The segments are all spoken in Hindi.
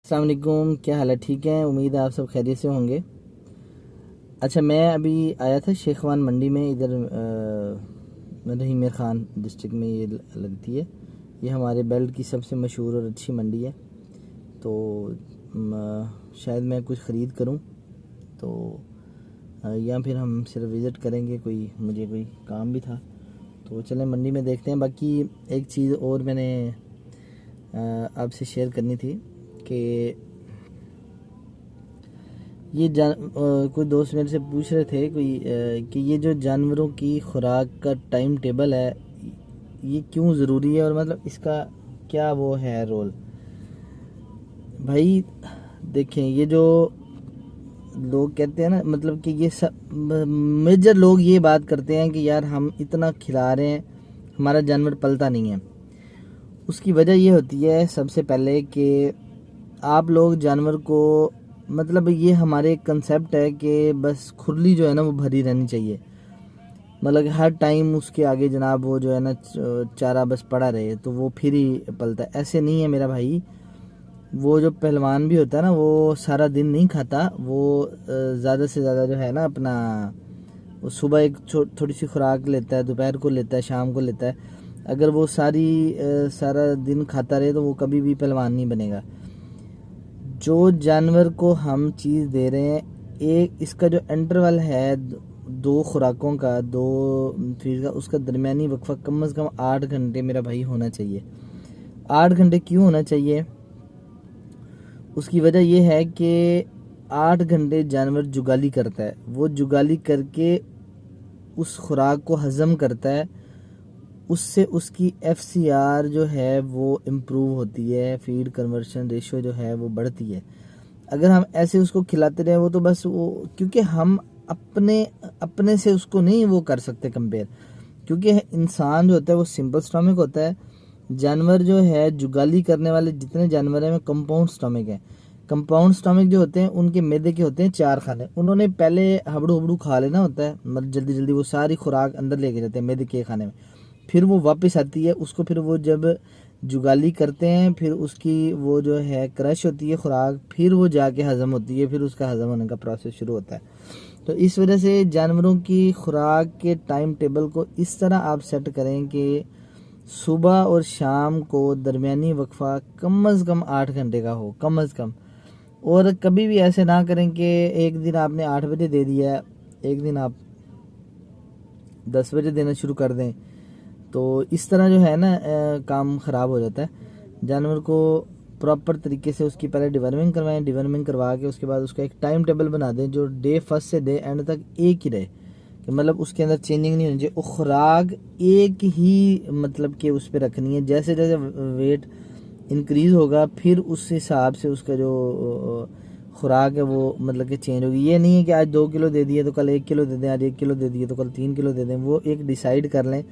अस्सलाम वालेकुम, क्या हाल है? ठीक है, उम्मीद है आप सब खैरियत से होंगे। अच्छा, मैं अभी आया था शेखवान मंडी में, इधर रहीम मीर ख़ान डिस्ट्रिक्ट में ये लगती है। ये हमारे बेल्ट की सबसे मशहूर और अच्छी मंडी है। तो शायद मैं कुछ ख़रीद करूं, तो या फिर हम सिर्फ विज़िट करेंगे, मुझे कोई काम भी था। तो चलें मंडी में देखते हैं। बाकी एक चीज़ और मैंने आपसे शेयर करनी थी कि ये कोई दोस्त मेरे से पूछ रहे थे कि ये जो जानवरों की खुराक का टाइम टेबल है, ये क्यों ज़रूरी है और मतलब इसका क्या वो है रोल। भाई देखें, ये जो लोग कहते हैं ना, मतलब कि ये सब मेजर लोग ये बात करते हैं कि यार हम इतना खिला रहे हैं, हमारा जानवर पलता नहीं है। उसकी वजह ये होती है सबसे पहले कि आप लोग जानवर को, मतलब ये हमारे कंसेप्ट है कि बस खुरली जो है ना वो भरी रहनी चाहिए। मतलब हर टाइम उसके आगे जनाब वो जो है ना चारा बस पड़ा रहे तो वो फिर ही पलता है। ऐसे नहीं है मेरा भाई। वो जो पहलवान भी होता है ना, वो सारा दिन नहीं खाता। वो ज़्यादा से ज़्यादा जो है ना अपना, वो सुबह एक थोड़ी सी खुराक लेता है, दोपहर को लेता है, शाम को लेता है। अगर वो सारा दिन खाता रहे तो वो कभी भी पहलवान नहीं बनेगा। जो जानवर को हम चीज़ दे रहे हैं, एक इसका जो इंटरवल है दो खुराकों का, दो फीड का, उसका दरमियानी वक्फा कम से कम 8 घंटे मेरा भाई होना चाहिए। 8 घंटे क्यों होना चाहिए? उसकी वजह यह है कि 8 घंटे जानवर जुगाली करता है। वो जुगाली करके उस खुराक को हज़म करता है, उससे उसकी FCR जो है वो इम्प्रूव होती है, फीड कन्वर्शन रेशो जो है वो बढ़ती है। अगर हम ऐसे उसको खिलाते रहे, वो तो बस वो, क्योंकि हम अपने से उसको नहीं वो कर सकते कंपेयर, क्योंकि इंसान जो होता है वो सिंपल स्टमक होता है। जानवर जो है जुगाली करने वाले जितने जानवर हैं वो कंपाउंड स्टमक हैं। कंपाउंड स्टमक जो होते हैं उनके मैदे के होते हैं 4 खाने। उन्होंने पहले हबड़ू हबड़ू खा लेना होता है, मतलब जल्दी जल्दी वो सारी खुराक अंदर लेके जाते हैं मैदे के खाने में। फिर वो वापस आती है, उसको फिर वो जब जुगाली करते हैं, फिर उसकी वो जो है क्रश होती है खुराक, फिर वो जाके हज़म होती है, फिर उसका हज़म होने का प्रोसेस शुरू होता है। तो इस वजह से जानवरों की खुराक के टाइम टेबल को इस तरह आप सेट करें कि सुबह और शाम को दरमियानी वक्फा कम अज़ कम 8 घंटे का हो, कम अज़ कम। और कभी भी ऐसे ना करें कि एक दिन आपने 8 बजे दे दिया, एक दिन आप 10 बजे देना शुरू कर दें। तो इस तरह जो है ना काम ख़राब हो जाता है। जानवर को प्रॉपर तरीके से उसकी पहले डिवर्मिंग करवाएं, डिवर्मिंग करवा के उसके बाद उसका एक टाइम टेबल बना दें जो डे फर्स्ट से डे एंड तक एक ही रहे, कि मतलब उसके अंदर चेंजिंग नहीं होनी चाहिए। वो खुराक एक ही मतलब कि उस पर रखनी है। जैसे जैसे वेट इंक्रीज़ होगा फिर उस हिसाब से उसका जो खुराक है वो मतलब कि चेंज होगी। ये नहीं है कि आज 2 किलो दे दिए तो कल 1 किलो दे दें, आज 1 किलो दे दिए तो कल 3 किलो दे दें। वो एक डिसाइड कर लें,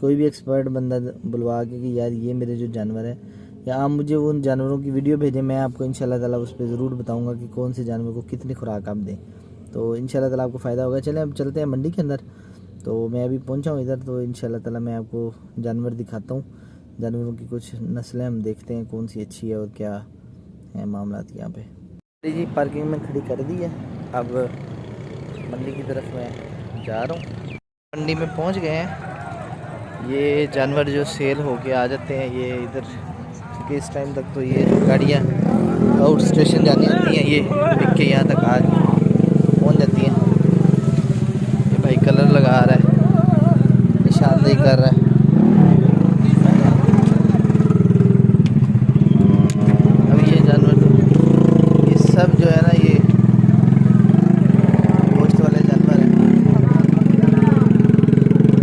कोई भी एक्सपर्ट बंदा बुलवा के कि यार ये मेरे जो जानवर है, या आप मुझे उन जानवरों की वीडियो भेजें, मैं आपको इंशाल्लाह ताला उस पर ज़रूर बताऊंगा कि कौन से जानवर को कितनी खुराक आप दें। तो इंशाल्लाह ताला आपको फ़ायदा होगा। चलें अब चलते हैं मंडी के अंदर। तो मैं अभी पहुंचा हूँ इधर, तो इंशाल्लाह ताला मैं आपको जानवर दिखाता हूँ। जानवरों की कुछ नस्लें हम देखते हैं कौन सी अच्छी है और क्या है मामला यहाँ पे। जी पार्किंग में खड़ी कर दी है, अब मंडी की तरफ मैं जा रहा हूँ। मंडी में पहुँच गए हैं। ये जानवर जो सेल होके आ जाते हैं ये इधर, क्योंकि इस टाइम तक तो ये गाड़ियाँ आउट स्टेशन जानी होती हैं, ये बिक के यहाँ तक आज पहुँच जाती हैं। ये भाई कलर लगा रहा है, निशानदेही कर रहा है। अब ये जानवर तो ये सब जो है ना ये गोश्त वाले जानवर हैं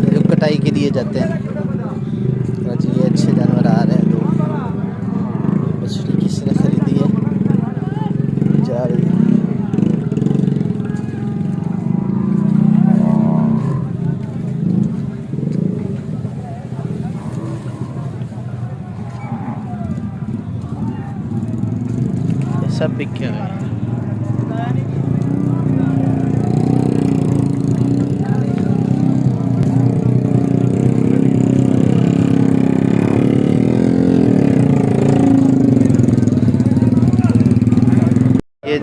जो कटाई के लिए जाते हैं। जी ये अच्छे जानवर आ रहे हैं। तो मछली किसी ने खरीदी है, जा रही है। ये सब बिक गए हैं।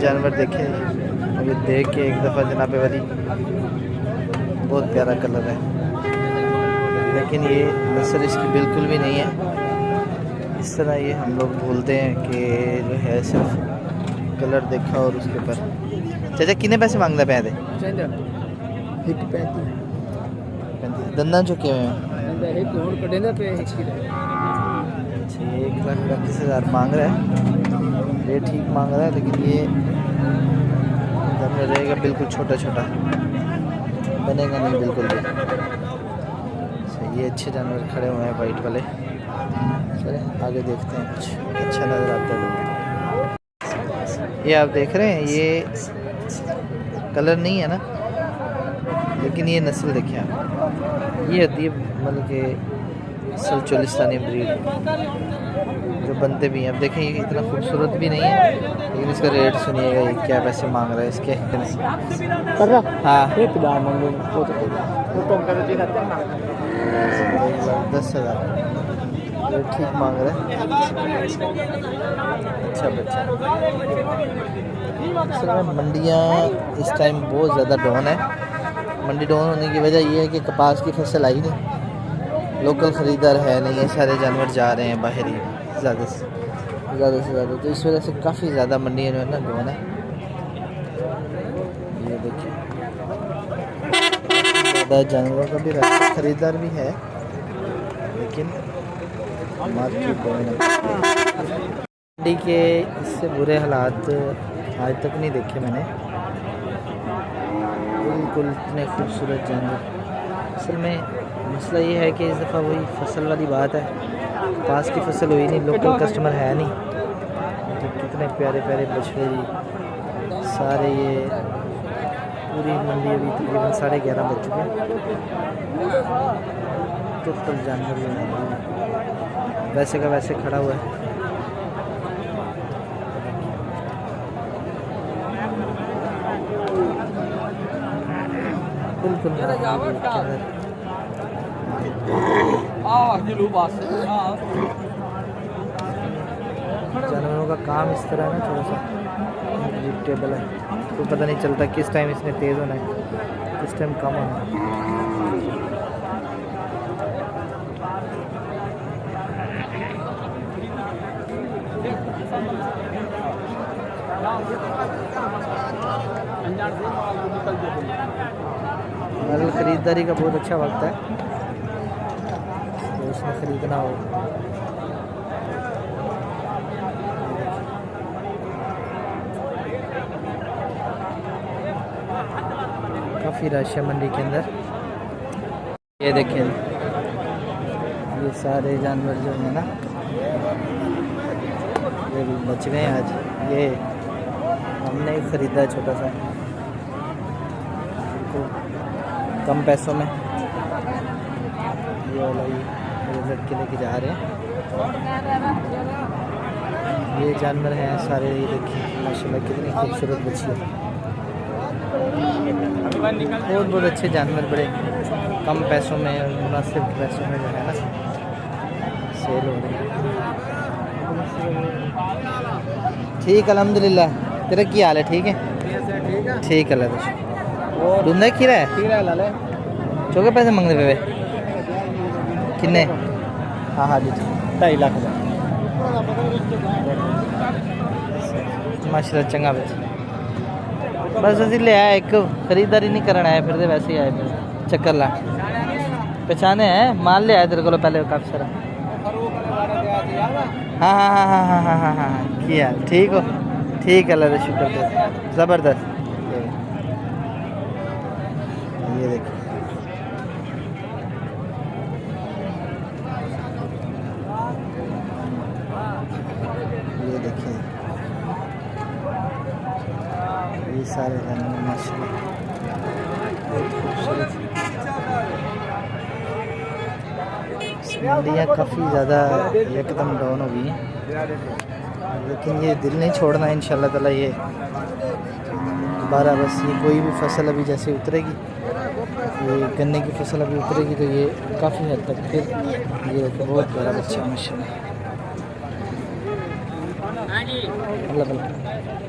जानवर देखे अभी देख के एक दफ़ा जनाबे वाली, बहुत प्यारा कलर है, लेकिन ये नस्ल इसकी बिल्कुल भी नहीं है। इस तरह ये हम लोग बोलते हैं कि जो है सिर्फ कलर देखा और उसके ऊपर। चाचा कितने पैसे मांगता पे थे? दंदा चुके हुए हैं। अच्छा, 1,35,000 मांग रहा है, रेट ठीक मांग रहा है, लेकिन ये जानवर रहेगा बिल्कुल छोटा छोटा, बनेगा नहीं बिल्कुल भी। अच्छा, ये अच्छे जानवर खड़े हुए हैं वाइट वाले। चले आगे देखते हैं, कुछ अच्छा नज़र आता है। ये आप देख रहे हैं, ये कलर नहीं है ना, लेकिन ये नस्ल देखिए आप, ये होती है मतलब कि असल चोलिस्तानी ब्रीड जो बनते भी हैं। अब देखें, ये इतना खूबसूरत भी नहीं है, लेकिन इसका रेट सुनिएगा, ये क्या पैसे मांग रहा है इसके। हाँ 10,000 रेट ठीक मांग रहा है। अच्छा बच्चा। असल में मंडियाँ इस टाइम बहुत ज़्यादा डाउन है। मंडी डाउन होने की वजह ये है कि कपास की फसल आई नहीं, लोकल ख़रीदार है नहीं, ये सारे जानवर जा रहे हैं बाहर ही ज़्यादा से ज़्यादा, तो इस वजह से काफ़ी ज़्यादा मंडियाँ जो है ना डाउन है। ये देखिए ज़्यादा जानवरों का भी रहता, ख़रीदार भी है, लेकिन मार्केट डाउन है। मंडी के इससे बुरे हालात आज तक नहीं देखे मैंने, बिल्कुल इतने खूबसूरत जानवर। असल में मसला ये है कि इस दफ़ा वही फसल वाली बात है, पास की फसल हुई नहीं, लोकल कस्टमर है नहीं। तो कितने प्यारे प्यारे बछड़े जी सारे, ये पूरी मंडी अभी तकरीबन 11:30 बज चुके हैं। टोटल जानवर जो है वैसे का वैसे खड़ा हुआ है। बिल्कुल जानवरों का काम इस तरह ना थोड़ा सा अनप्रेडिक्टेबल है, तो पता नहीं चलता किस टाइम इसने तेज़ होना है, किस टाइम कम होना है। अगर ख़रीदारी का बहुत अच्छा वक्त है, तो उसमें ख़रीदना हो। काफ़ी रश है मंडी के अंदर। ये देखें, ये सारे जानवर जो है ना ये भी बच गए आज। ये हमने ही ख़रीदा छोटा सा, कम पैसों में। ये वाला ये लड़के लेके जा रहे हैं। ये जानवर हैं सारे, ये देखिए माशाल्लाह कितनी खूबसूरत बच्ची है। बहुत बहुत अच्छे जानवर, बड़े कम पैसों में और मुनासिब पैसों में जो है ना सेल हो रहे हैं। ठीक अल्हम्दुलिल्लाह। तेरा क्या हाल है? ठीक है, ठीक है। अल्लाह ढूंढा खीरा है, चौके पैसे मंगने पे किन्ने? हाँ जी 2.5 लाख माशाल्लाह चंगा बच्चा। बस असं ले आया, एक खरीदारी नहीं करना है, फिर वैसे ही आए फिर चक्कर ला पहचाने हैं, माल ले आए तेरे को पहले काफ़ी सारा। हाँ किया ठीक हो? ठीक है, अल्लाह शुक्र दे, ज़बरदस्त। ये देखिए ये देखिए ये सारे जानवर माशाल्लाह बहुत खूबसूरत। मंडियाँ काफ़ी ज़्यादा एकदम डाउन हो गई हैं, लेकिन ये दिल नहीं छोड़ना इंशाल्लाह ताला। ये दोबारा बस ये कोई भी फसल अभी जैसे उतरेगी, ये गन्ने की फसल अभी उतरेगी, तो ये काफ़ी हद तक फिर ये बहुत बड़ा बच्चा माशाल्लाह। अल्लाह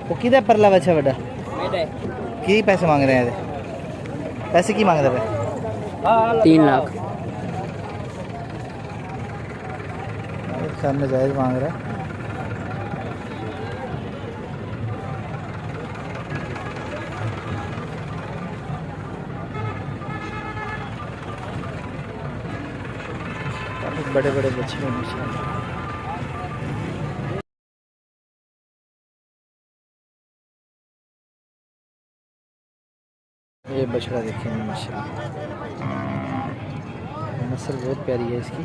वो किधर परला बच्चा बड़ा की पैसे मांग रहे हैं पैसे की मांग रहे हैं 3 लाख सामने जायज मांग रहा है काफी बड़े बड़े बच्चे हैं माशाल्लाह। ये बछड़ा देखिए माशाल्लाह नस्ल बहुत प्यारी है इसकी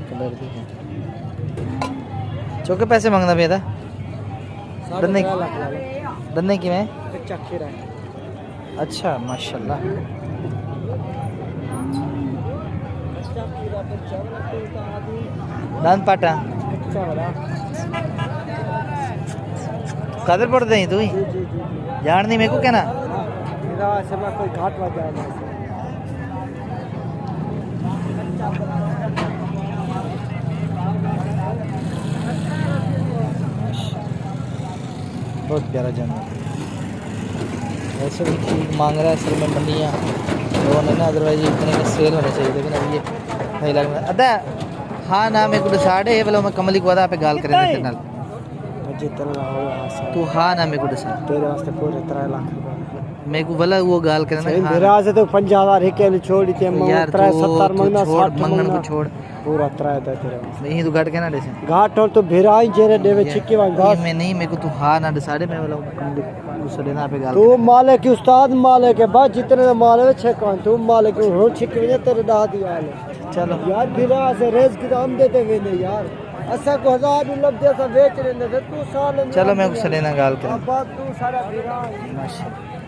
कलर देखें चौके पैसे मांगना भैया था दन्ने की मैं अच्छा माशाल्लाह दान पाटा कदर पड़ दे तू ही जान नहीं मेरे को क्या ना कोई घाट बहुत प्यारा जानवर वैसे भी ठीक मांग रहा है सर में मंडियाँ लोगों ने ना अदरवाइज इतने का सेल होने चाहिए लेकिन अब ये 2.5 लाख में अदा हाँ ना मेरे को साढ़े है बोलो मैं कमली को अदा पे गाल करें तेरे नाल तू हाँ ना मेरे को दसा तेरे वास्ते पूरे 3 लाख मेरे को बोला वो गाल करना मेरे से तो 50,000 एक छोड़ी थे यार 70 महीना 60 मंगन को छोड़ पूरा 3 दे तेरे नहीं तू घाट कहना देसे घाट और तो भिराई जेरे देवे छिक्की वांग घाट मैं नहीं मेरे को तू हाँ ना साढ़े मैं बोला कमली ना पे गाल तू मालिक की उस्ताद मालिक है बस जितने मालिक छे कौन तू मालिक हो छिक्की में तेरे दा दिया चलो यार भिरा से रेस की दाम देते वे ने यार असा को 1000 भी लब दे सा बेच रहे ने तू साल चलो मैं उससे लेना गाल कर अब तू सारा भिरा माशाल्लाह